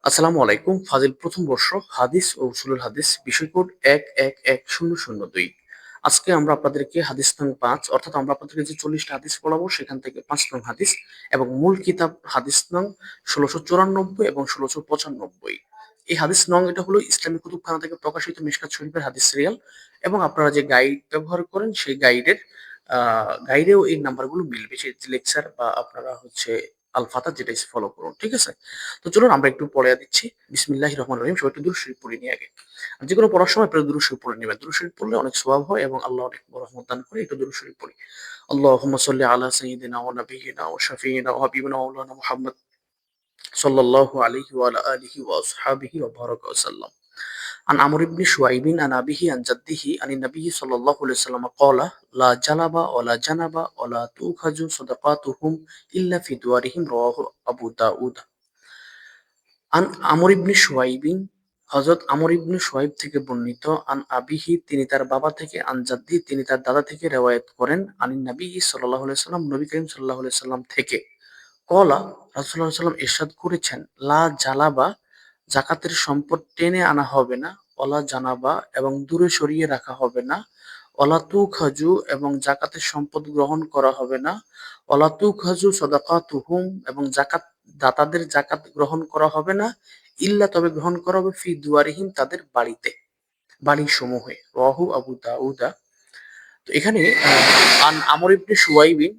আসসালামু আলাইকুম। ফাজিল প্রথম বর্ষ হাদিস ও উসুলুল হাদিস বিষয় কোড 111002। আজকে আমরা আপনাদেরকে হাদিস নং ৫ অর্থাৎ আমরা আপনাদেরকে যে ৪০টা হাদিস পড়াবো সেখান থেকে ৫ নং হাদিস এবং মূল কিতাব হাদিস নং ১৬৯৪ এবং ১৬৯৫। এই হাদিস নং এটা হলো ইসলামী কুতুবখানা থেকে প্রকাশিত মিশকাত শরীফের হাদিস সিরিয়াল এবং আপনারা যে গাইড ব্যবহার করেন সেই গাইডেও এই নাম্বারগুলো মিলবে। সেই লেকচার বা আপনারা হচ্ছে আল ফাতা যেটা ফলো করুন, ঠিক আছে? তো চলুন আমরা একটু পড়ে দিচ্ছি। বিসমিল্লাহির রহমানির রহিম। সবাই একটু দুরূদ শরীফ পড়ে নিয়ে আগে। আর যেকোনো পড়ার সময় আপনারা দুরূদ শরীফ পড়ে নেবেন। দুরূদ শরীফ পড়লে অনেক সওয়াব হয় এবং আল্লাহ অনেক বড় রহমত দান করে। একটু দুরূদ শরীফ পড়ি। আল্লাহুম্মা সাল্লি আলা সাইয়্যিদিনা ওয়া নাবিয়্যিনা ওয়া শাফিয়িনা ওয়া হাবিবিনা ওয়া মাওলানা মুহাম্মদ সাল্লাল্লাহু আলাইহি ওয়া আলা আলিহি ওয়া আসহাবিহি ওয়া বারাকা ওয়া সাল্লাম। عن عمرو بن شعيب عن أبيه عن جده عن النبي صلى الله عليه وسلم قال لا جلب ولا جنب ولا تؤخذ صدقاتهم إلا في دورهم رواه أبو داود। আন আমর ইবনে শুয়াইবিন হযরত আমর ইবনে শুয়াইব থেকে বর্ণিত আন আবিহি তিনি তার বাবা থেকে আন জাদ্দি তিনি তার দাদা থেকে রিওয়ায়াত করেন আনিন নবী সাল্লাল্লাহু আলাইহি সাল্লাম নবী করিম সাল্লাল্লাহু আলাইহি সাল্লাম থেকে কলা রাসূলুল্লাহ সাল্লাল্লাহু আলাইহি ওয়াসাল্লাম ইরশাদ করেছেন লা জালাবা যাকাতের সম্পদ টেনে আনা হবে না ওয়ালা জানাবা এবং দূরে সরিয়ে রাখা হবে না ওয়ালা তুখাজু এবং যাকাতের সম্পদ গ্রহণ করা হবে না ওয়ালা তুখাজু সাদাকাতুহুম এবং যাকাত দাতাদের যাকাত গ্রহণ করা হবে না ইল্লা তবে গ্রহণ করা হবে ফি দুয়ারিহিম তাদের বাড়িতে বাড়ি সমূহে রাহু আবু দাউদা। তো এখানে আন আমর ইবনে শুয়াইবিন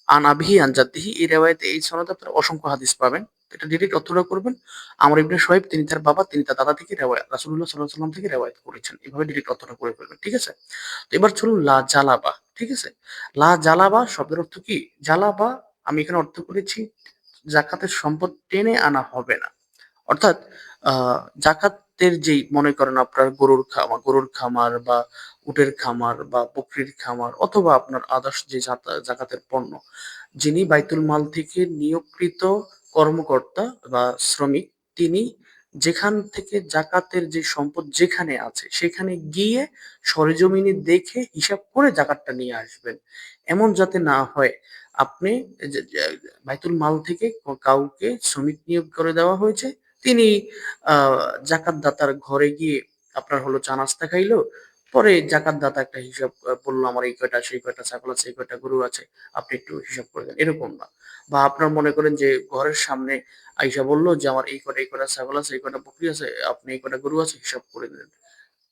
আন আবিহি আন জাদ্দিহি এই রেওয়ায়েতে এই সনদে আপনারা অসংখ্য হাদিস পাবেন। এটা ডিরেক্ট অর্থটা করবেন আমর ইবনে শুয়াইব তিনি তার বাবা তিনি তার দাদা থেকে রেওয়ায়াত রাসূলুল্লাহ সাল্লাল্লাহু আলাইহি ওয়াসাল্লাম থেকে রেওয়ায়াত করেছেন। এভাবে ডিরেক্ট অর্থটা করে ফেলবেন। ঠিক আছে? তো এবার চলুন লা জালাবা। ঠিক আছে? লা জালাবা শব্দের অর্থ কি? জালাবা আমি এখানে অর্থ করেছি যাকাতের সম্পদ টেনে আনা হবে না। অর্থাৎ জাকাতের যেই মনে করেন আপনার গরুর খামার বা উটের খামার বা বকরির খামার অথবা আপনার আদার্স যে জাকাতের পণ্য যিনি বাইতুল মাল থেকে নিয়োগকৃত কর্মকর্তা বা শ্রমিক তিনি যেখান থেকে জাকাতের যে সম্পদ যেখানে আছে সেখানে গিয়ে সরেজমিনে দেখে হিসাব করে জাকাতটা নিয়ে আসবেন। এমন যাতে না হয় আপনি বাইতুল মাল থেকে কাউকে শ্রমিক নিয়োগ করে দেওয়া হয়েছে তিনি জাকাত দাতার ঘরে গিয়ে আপনার হলো চা নাস্তা খাইলো পরে জাকাত দাতা একটা হিসাব বললো আমার এই কয়টা সেই কয়টা ছাগল আছে এই কয়টা গরু আছে আপনি একটু হিসাব করে দেন এরকম না। বা আপনার মনে করেন যে ঘরের সামনে আইসা বললো যে আমার এই কয়টা ছাগল আছে এই কয়টা বকরি আছে আপনি এই কয়টা গরু আছে হিসাব করে দেন।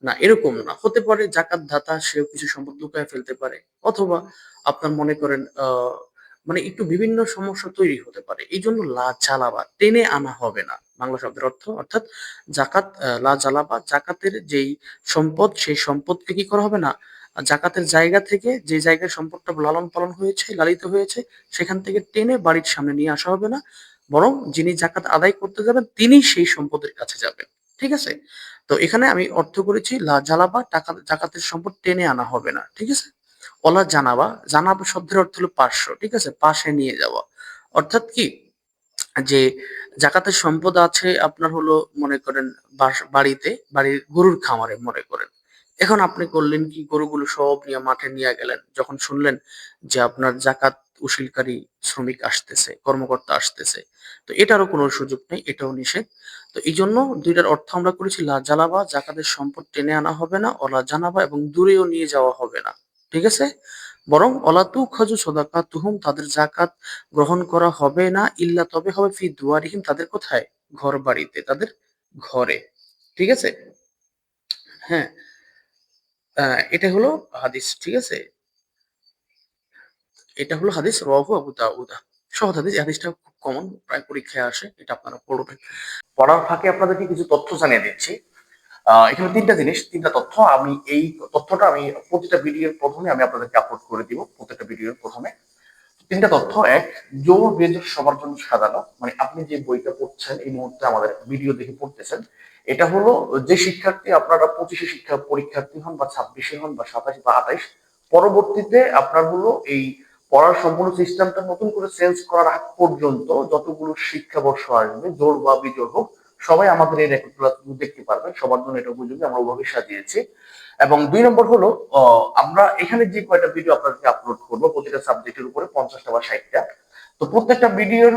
না এরকম না। হতে পারে জাকাত দাতা সেও কিছু সম্পদ লুকায় ফেলতে পারে। অথবা আপনার মনে করেন মানে একটু বিভিন্ন সমস্যা তৈরি হতে পারে। এইজন্য লা জালাবা টেনে আনা হবে না। বাংলা শব্দের অর্থ অর্থাৎ লা জালাবা জাকাতের যেই সম্পদ সেই সম্পদকে কি করা হবে না? জাকাতের জায়গা থেকে যে জায়গায় সম্পদটা লালন পালন হয়েছে, লালিত হয়েছে সেখান থেকে টেনে বাড়ির সামনে নিয়ে আসা হবে না। বরং যিনি জাকাত আদায় করতে যাবেন তিনি সেই সম্পদের কাছে যাবেন। ঠিক আছে? তো এখানে আমি অর্থ করেছি লা জালাবা জাকাতের সম্পদ টেনে আনা হবে না। ঠিক আছে? ওলা জানাবা, জানাবা শব্দের অর্থ হলো পার্শ্ব। ঠিক আছে? পাশে নিয়ে যাওয়া। অর্থাৎ কি? যে জাকাতের সম্পদ আছে আপনার হলো মনে করেন বাড়িতে, বাড়ির গরুর খামারে মনে করেন। এখন আপনি করলেন কি গরুগুলো সব নিয়ে মাঠে নিয়ে গেলেন। যখন শুনলেন যে আপনার জাকাত উসুলকারী শ্রমিক আসতেছে, কর্মকর্তা আসতেছে। তো এটারও কোনো সুযোগ নেই, এটাও নিষেধ। তো এইজন্য ২ টার অর্থ আমরা করেছি লা জালাবা জাকাতের সম্পদ টেনে আনা হবে না, ওলা জানাবা এবং দূরেও নিয়ে যাওয়া হবে না। ঠিক আছে? বরং অলা তুখাযু সাদাকাতুহুম তাদের যাকাত গ্রহণ করা হবে না ইল্লা তবে হবে ফি দুয়ারিহিম তাদের কোথায়? ঘরবাড়িতে, তাদের ঘরে। ঠিক আছে? হ্যাঁ, এটা হলো হাদিস। ঠিক আছে? এটা হলো হাদিস রাওয়াহু আবু দাউদা। সহজ হাদিস। এই হাদিসটা খুব কমন, প্রায় পরীক্ষায় আসে। এটা আপনারা পড়বেন। পড়ার ফাঁকে আপনাদেরকে কিছু তথ্য জানিয়ে দিচ্ছি। এখানে ৩ টা জিনিস, ৩ টা তথ্য। আমি এই তথ্যটা আমি প্রতিটা ভিডিওর ১ম এ আমি আপনাদেরকে আপলোড করে দিব। প্রত্যেকটা ভিডিওর ১ম এ। ৩ টা তথ্য। ১, জোর বেজোর সবার জন্য সাজানো। মানে আপনি যে বইটা পড়ছেন এই মুহূর্তে আমাদের ভিডিও দেখে পড়তেছেন। এটা হলো যে শিক্ষার্থী আপনারা ২৫ শিক্ষা পরীক্ষার্থী হন বা ২৬ হন বা ২৭ বা ২৮ পরবর্তীতে আপনার হলো এই পড়ার সম্পূর্ণ সিস্টেমটা নতুন করে চেঞ্জ করার আগ পর্যন্ত যতগুলো শিক্ষাবর্ষ আসবে জোর বা বিজোড় হোক সবাই আমাদের এই রেকর্ডগুলো দেখতে পারবেন। সবার জন্য এটা উপযোগী আমরা ওভাবে সাজিয়েছি। এবং ২ নম্বর হলো আমরা এখানে যে কয়টা ভিডিও আপনাদেরকে আপলোড করবো প্রতিটা সাবজেক্টের উপরে ৫০টা বা ৬০টা তো প্রত্যেকটা ভিডিওর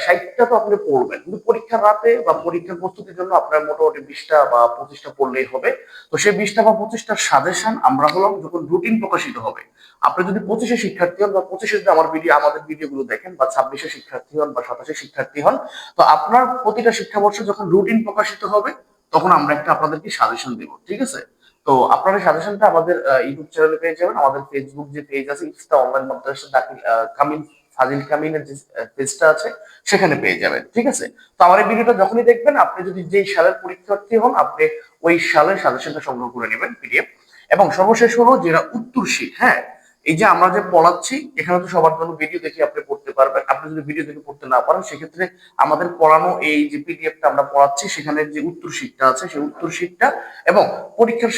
60টা তো আপনি পড়বেন, কিন্তু পরীক্ষার রাতে বা পরীক্ষার প্রস্তুতির জন্য আপনার মোটামুটি 20টা বা 25টা পড়লেই হবে। তো সেই 20টা বা 25টার সাজেশন আমরা হলাম যখন রুটিন প্রকাশিত হবে, আপনি যদি 25-এ শিক্ষার্থী হন বা 25-এ যদি আমাদের ভিডিওগুলো দেখেন, বা 26-এ শিক্ষার্থী হন বা 27-এ শিক্ষার্থী হন, তো আপনার প্রতিটা শিক্ষাবর্ষে যখন রুটিন প্রকাশিত হবে তখন আমরা একটা আপনাদেরকে সাজেশন দেবো, ঠিক আছে? তো আপনারা সাজেশনটা আমাদের ইউটিউব চ্যানেলে পেয়ে যাবেন, আমাদের ফেসবুক যে পেজ আছে ইফতা অনলাইন মাদ্রাসা দাখিল কামিল ফাজিল কামিলের যে পেজটা আছে সেখানে পেয়ে যাবেন, ঠিক আছে? তো আমার এই ভিডিওটা যখনই দেখবেন, আপনি যদি যেই সালের পরীক্ষার্থী হন, আপনি ওই সালের সাজেশনটা সংগ্রহ করে নেবেন পিডিএফ। এবং সর্বশেষ হলো যেটা উত্তর শীট, হ্যাঁ, এই যে আমরা যে পড়াচ্ছি এখানে তো সবার জন্য ভিডিও দেখে আপনি পড়তে পারবেন। আপনি যদি ভিডিও দেখে পড়তে না পারেন, সেক্ষেত্রে আমাদের পড়ানো এই যে পিডিএফটা আমরা পড়াচ্ছি সেখানে যে উত্তর শীটটা আছে সেই উত্তর শীটটা এবং পরীক্ষার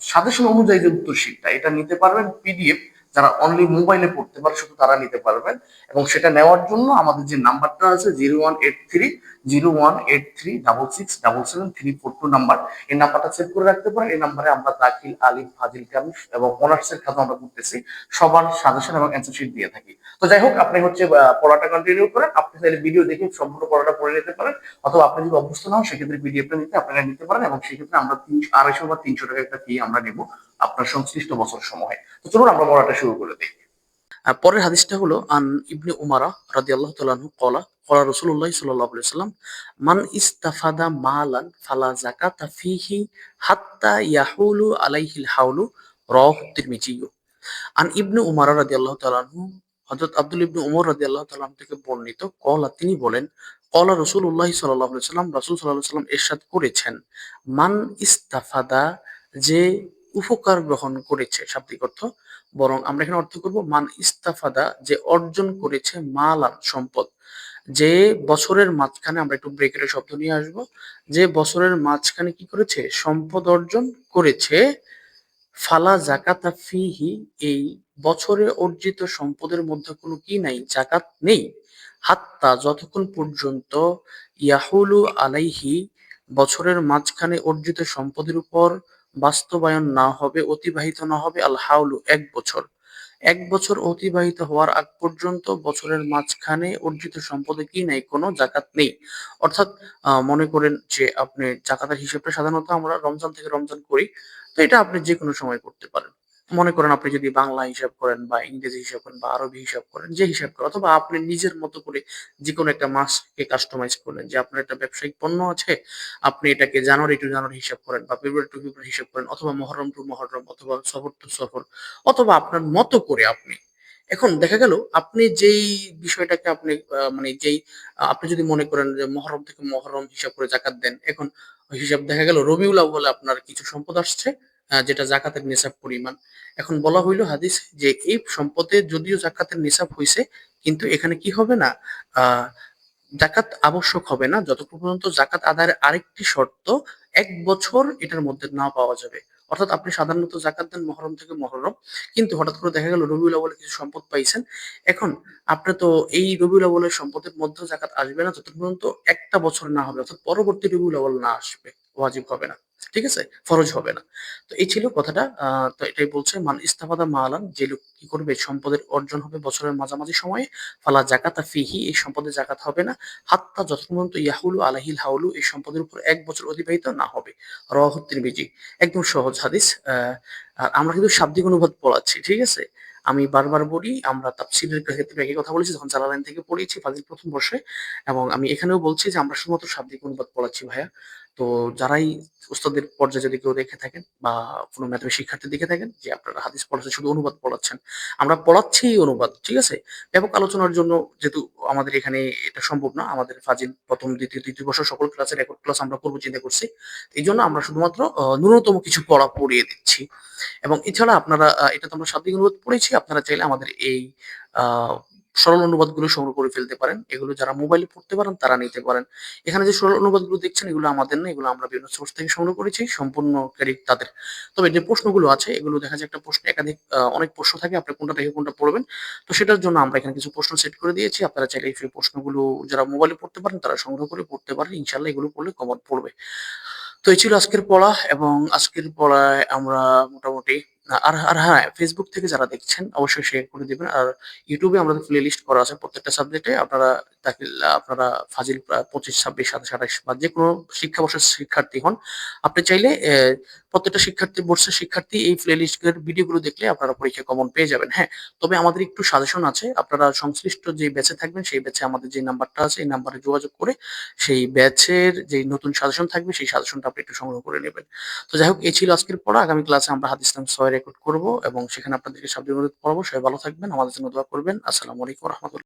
সাজেশন অনুযায়ী যে উত্তর শীটটা, এটা নিতে পারবেন পিডিএফ। যারা অনলি মোবাইলে পড়তে পারে শুধু তারা নিতে পারবেন। এবং সেটা নেওয়ার জন্য আমাদের যে নাম্বারটা আছে 0183 নাম্বার, এই নাম্বারটা সেভ করে রাখতে পারেন। এই নাম্বারে আমরা দাখিল, আলিফ, ফাজিল, কামিল এবং অনার্সের খাতা আমরা করতেছি, সবার সাজেশন এবং অ্যান্সার শিট দিয়ে থাকি। তো যাই হোক, আপনি হচ্ছে পড়াটা কন্টিনিউ করেন, আপনি চাইলে ভিডিও দেখে সম্পূর্ণ পড়াটা পড়ে নিতে পারেন, অথবা আপনি যদি অভ্যস্ত না হন সেক্ষেত্রে পিডিএফটা নিতে আপনারা নিতে পারেন। এবং সেক্ষেত্রে আমরা 250 বা 300 টাকা একটা ফি আমরা নেব আপনার সংশ্লিষ্ট বছর সময়। তো চলুন আমরা পড়াটা শুরু করে দিই। পরের হাদিসটা হলো আন ইবনে উমারা রাদিয়াল্লাহু তাআলা আনহু ক্বালা ক্বালা রাসূলুল্লাহ সাল্লাল্লাহু আলাইহি ওয়াসাল্লাম মান ইস্তাফাদা মালান ফালা যাকাতা ফীহি হাত্তা ইয়াহুলু আলাইহিল হাওলু, রাওয়াহু তিরমিজি। আন ইবনে উমার রাদিয়াল্লাহু তাআলা আনহু, হযরত আব্দুল ইবনে উমর রাদিয়াল্লাহু তাআলা আনহু থেকে বর্ণিত, ক্বালা তিনি বলেন, ক্বালা রাসূলুল্লাহ সাল্লাল্লাহু আলাইহি ওয়াসাল্লাম, রাসূল সাল্লাল্লাহু আলাইহি ওয়াসাল্লাম ইরশাদ করেছেন, মান ইস্তাফাদা, যে উপকার গ্রহণ করেছে, শাব্দিক অর্থ। বরং আমরা এখানে অর্থ করব মান ইস্তাফাদা, যে অর্জন করেছে, মালান সম্পদ, যে বছরের মাঝখানে, আমরা একটু ব্রেকের শব্দ নিয়ে আসব, যে বছরের মাঝখানে কি করেছে, সম্পদ অর্জন করেছে, ফালা জাকাতা ফিহি, এই বছরে অর্জিত সম্পদের মধ্যে কোনো কি নাই, জাকাত নেই। হাত্তা, যতক্ষণ পর্যন্ত, ইয়াহুলু আলাইহি, বছরের মাঝখানে অর্জিত সম্পদের উপর বাস্তবায়ন না হবে, অতিবাহিত না হবে, আল হাউলু, 1 বছর। 1 বছর অতিবাহিত হওয়ার আগ পর্যন্ত বছরের মাঝখানে অর্জিত সম্পদে কি নাই, কোনো জাকাত নেই। অর্থাৎ মনে করেন যে আপনি জাকাতের হিসেবটা সাধারণত আমরা রমজান থেকে রমজান করি, তো এটা আপনি যে কোনো সময় করতে পারেন। মনে করেন আপনি যদি বাংলা হিসাব করেন বা ইংরেজি হিসাব করেন বা আরবি হিসাব করেন, যে হিসাব করেন, অথবা আপনি নিজের মতো করে যে কোনো একটা মাসকে কাস্টমাইজ করলেন, যে আপনার একটা ব্যবসায়িক পণ্য আছে, আপনি এটাকে জানুয়ারি টু জানুয়ারি হিসাব করেন বা ফেব্রুয়ারি টু ফেব্রুয়ারি হিসাব করেন, অথবা মহরম টু মহরম, অথবা সফর টু সফর, অথবা আপনার মতো করে আপনি। এখন দেখা গেল আপনি যেই বিষয়টাকে আপনি মানে যেই আপনি যদি মনে করেন যে মহরম থেকে মহরম হিসাব করে জাকাত দেন, এখন হিসাব দেখা গেল রবিউল আউয়ালে আপনার কিছু সম্পদ আসছে, যেটা জাকাতের নিসাব পরিমাণ। এখন বলা হইলো হাদিস যে এই সম্পদে যদিও জাকাতের নিসাব হইছে, কিন্তু এখানে কি হবে না, আহ জাকাত আবশ্যক হবে না যতক্ষণ পর্যন্ত জাকাত আদায়ের আরেকটি শর্ত 1 বছর এটার মধ্যে না পাওয়া যাবে। অর্থাৎ আপনি সাধারণত জাকাত দেন মহরম থেকে মহরম, কিন্তু হঠাৎ করে দেখা গেল রবিউল আউয়ালে কিছু সম্পদ পাইছেন। এখন আপনি তো এই রবিউল আউয়ালের সম্পদের মধ্যে জাকাত আসবে না যতক্ষণ পর্যন্ত একটা বছর না হবে, অর্থাৎ পরবর্তী রবিউল আউয়াল না আসবে, ওয়াজিব হবে না, ঠিক আছে, ফরজ হবে না। তো এই ছিল কথাটা। তো এটাই বলছে মান ইস্তাফাদা মালান, যে লোক কি করবে, সম্পদের অর্জন হবে বছরের মাঝামাঝি সময়ে, ফালা জাকাতা ফিহি, এই সম্পদে জাকাত হবে না, হাত্তা, যতক্ষণ পর্যন্ত ইয়াহুলু আলাহিল হাউলু, এই সম্পদের উপর 1 বছর অতিবাহিত না হবে। রাওয়াহু তিরমিজি। একদম সহজ হাদিস। আর আমরা কিন্তু শাব্দিক অনুবাদ পড়াচ্ছি, ঠিক আছে? আমি বারবার বলি, আমরা তাফসীরের ক্ষেত্রে একই কথা বলেছি যখন জালালাইন থেকে পড়িয়েছি ফাজিল প্রথম বর্ষে, এবং আমি এখানেও বলছি যে আমরা শুধুমাত্র শাব্দিক অনুবাদ পড়াচ্ছি ভাইয়া। তো যারাই উস্তাদের পর্যায়ে যদি কেউ দেখে থাকেন বা কোনো মেধাবী শিক্ষার্থী দেখে থাকেন যে আপনারা হাদিস পড়াচ্ছেন, শুধু অনুবাদ পড়াচ্ছেন, আমরা পড়াচ্ছি অনুবাদ, ঠিক আছে? ব্যাপক আলোচনার জন্য যেহেতু আমাদের এখানে এটা সম্ভব না, আমাদের ফাজিল প্রথম, দ্বিতীয়, তৃতীয় বর্ষ সকল ক্লাসের রেকর্ড ক্লাস আমরা করবো চিন্তা করছি। এই জন্য আমরা শুধুমাত্র ন্যূনতম কিছু পড়া পড়িয়ে দিচ্ছি। এবং এছাড়া আপনারা এটা তো আমরা শাব্দিক অনুবাদ পড়েছি, আপনারা চাইলে আমাদের এই আহ সরল অনুবাদগুলো সংগ্রহ করে ফেলতে পারেন। এগুলো যারা মোবাইলে পড়তে পারেন তারা নিতে পারেন। এখানে যে সরল অনুবাদগুলো দেখছেন এগুলো আমাদের না, এগুলো আমরা বিভিন্ন সোর্স থেকে সংগ্রহ করেছি, সম্পূর্ণ ক্রেডিট তাদের। তবে যে প্রশ্নগুলো আছে এগুলো দেখা যায় একটা প্রশ্ন একাধিক অনেক প্রশ্ন থাকে, আপনি কোনটা থেকে কোনটা পড়বেন। তো সেটার জন্য আমরা এখানে কিছু প্রশ্ন সেট করে দিয়েছি, আপনারা চাইলে এই প্রশ্নগুলো যারা মোবাইলে পড়তে পারেন তারা সংগ্রহ করে পড়তে পারেন, ইনশাল্লাহ এগুলো পড়লে কমন পড়বে। তো এই ছিল আজকের পড়া, এবং আজকের পড়ায় আমরা মোটামুটি আর আর হ্যাঁ, ফেসবুক থেকে যারা দেখছেন অবশ্যই শেয়ার করে দিবেন। আর ইউটিউবে আমাদের প্লে লিস্ট করা আছে প্রত্যেকটা সাবজেক্টে। আপনারা ফাজিল ২৫, ২৬, ২৭, ২৮ বা যেকোনো শিক্ষাবর্ষের শিক্ষার্থী হন। আপনি চাইলে প্রত্যেকটা বোর্ডসের শিক্ষার্থী এই প্লে লিস্টের ভিডিওগুলো দেখলে আপনারা পরীক্ষায় কমন পেয়ে যাবেন। হ্যাঁ, তবে আমাদের একটু সাজেশন আছে। আপনারা সংশ্লিষ্ট যে ব্যাচে থাকবেন সেই ব্যাচে আমাদের যে নাম্বারটা আছে এই নাম্বারে যোগাযোগ করে সেই ব্যাচের যে নতুন সাজেশন থাকবে সেই সাজেশনটা আপনি একটু সংগ্রহ করে নেবেন। তো যাই হোক, এই ছিল আজকের পড়া। আগামী ক্লাসে আমরা হাদিস নং ৬ রেকর্ড করব এবং সেখানে আপনাদেরকে শাব্দিক অনুবাদ পড়াবো। সবাই ভালো থাকবেন। আমাদের জন্য দোয়া করবেন। আসসালামু আলাইকুম ওয়া রাহমাতুল্লাহ।